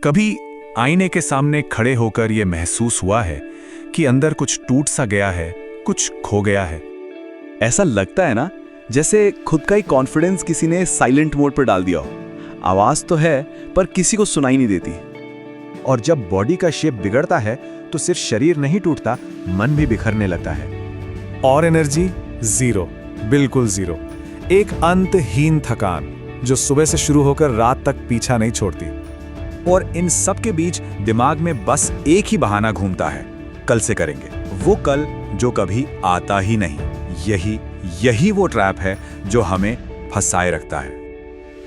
कभी आईने के सामने खड़े होकर यह महसूस हुआ है कि अंदर कुछ टूट सा गया है, कुछ खो गया है? ऐसा लगता है ना, जैसे खुद का ही कॉन्फिडेंस किसी ने साइलेंट मोड पर डाल दिया हो। आवाज तो है पर किसी को सुनाई नहीं देती। और जब बॉडी का शेप बिगड़ता है तो सिर्फ शरीर नहीं टूटता, मन भी बिखरने लगता है। और एनर्जी जीरो, बिल्कुल जीरो। एक अंतहीन थकान जो सुबह से शुरू होकर रात तक पीछा नहीं छोड़ती। और इन सब के बीच दिमाग में बस एक ही बहाना घूमता है, कल से करेंगे। वो कल जो कभी आता ही नहीं। यही वो ट्रैप है जो हमें फंसाए रखता है।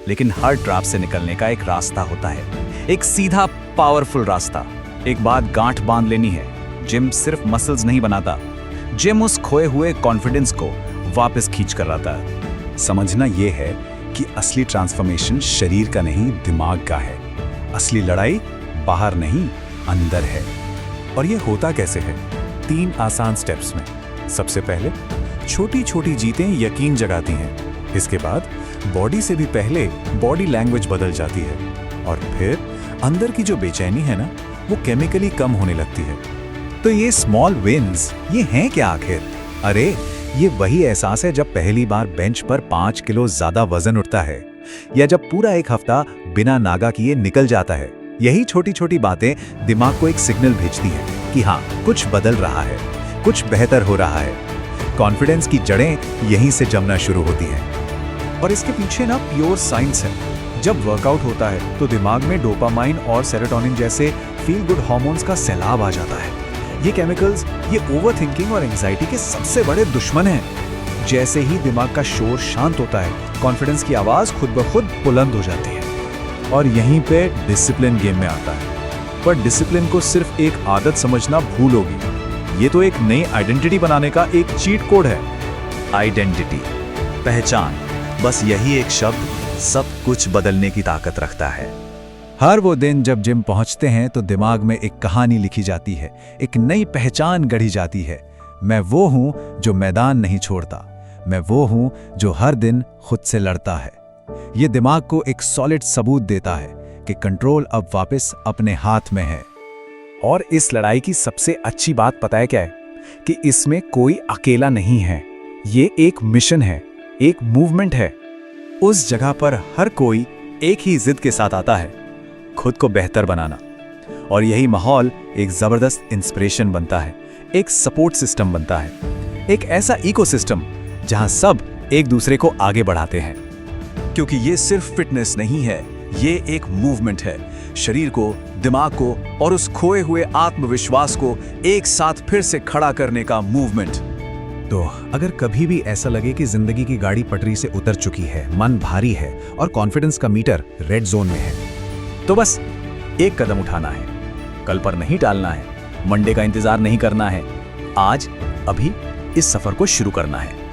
लेकिन हर ट्रैप से निकलने का एक रास्ता होता है, एक सीधा पावरफुल रास्ता। एक बात गांठ बांध लेनी है, जिम सिर्फ मसल्स नहीं बनाता, जिम उस खोए हुए कॉन्फिडेंस को वापस खींच कर लाता है। समझना यह है कि असली ट्रांसफॉर्मेशन शरीर का नहीं, दिमाग का है। असली लड़ाई बाहर नहीं, अंदर है। और ये होता कैसे है? 3 आसान स्टेप्स में। सबसे पहले छोटी छोटी जीतें यकीन जगाती हैं। इसके बाद बॉडी से भी पहले बॉडी लैंग्वेज बदल जाती है। और फिर अंदर की जो बेचैनी है ना, वो केमिकली कम होने लगती है। तो ये स्मॉल विन्स, ये हैं क्या आखिर? अरे ये वही एहसास है जब पहली बार बेंच पर 5 किलो ज्यादा वजन उठता है, या जब पूरा एक हफ्ता बिना नागा किए निकल जाता है। यही छोटी छोटी बातें दिमाग को एक सिग्नल भेजती हैं कि हाँ, कुछ बदल रहा है, कुछ बेहतर हो रहा है। कॉन्फिडेंस की जड़ें यहीं से जमना शुरू होती हैं। और इसके पीछे ना प्योर साइंस है। जब वर्कआउट होता है तो दिमाग में डोपामाइन और सेरोटोनिन जैसे फील गुड हार्मोन्स का सैलाब आ जाता है। ये केमिकल्स, ये ओवरथिंकिंग और एंजाइटी के सबसे बड़े दुश्मन हैं। जैसे ही दिमाग का शोर शांत होता है, कॉन्फिडेंस की आवाज खुद ब खुद बुलंद हो जाती है। और यहीं पे डिसिप्लिन गेम में आता है। पर डिसिप्लिन को सिर्फ एक आदत समझना भूल होगी। ये तो एक नई आइडेंटिटी बनाने का एक चीट कोड है। आइडेंटिटी, पहचान, बस यही एक शब्द सब कुछ बदलने की ताकत रखता है। हर वो दिन जब जिम पहुंचते हैं तो दिमाग में एक कहानी लिखी जाती है, एक नई पहचान गढ़ी जाती है। मैं वो हूं जो मैदान नहीं छोड़ता, मैं वो हूं जो हर दिन खुद से लड़ता है। ये दिमाग को एक सॉलिड सबूत देता है कि कंट्रोल अब वापस अपने हाथ में है। और इस लड़ाई की सबसे अच्छी बात पता है क्या है? कि इसमें कोई अकेला नहीं है। ये एक मिशन है, एक मूवमेंट है। उस जगह पर हर कोई एक ही जिद के साथ आता है, खुद को बेहतर बनाना। और यही माहौल एक जबरदस्त इंस्पिरेशन बनता है, एक सपोर्ट सिस्टम बनता है, एक ऐसा इकोसिस्टम जहां सब एक दूसरे को आगे बढ़ाते हैं। क्योंकि ये सिर्फ फिटनेस नहीं है, ये एक मूवमेंट है। शरीर को, दिमाग को और उस खोए हुए आत्मविश्वास को एक साथ फिर से खड़ा करने का मूवमेंट। तो अगर कभी भी ऐसा लगे कि जिंदगी की गाड़ी पटरी से उतर चुकी है, मन भारी है और कॉन्फिडेंस का मीटर रेड जोन में है, तो बस एक कदम उठाना है। कल पर नहीं टालना है, मंडे का इंतजार नहीं करना है। आज, अभी इस सफर को शुरू करना है।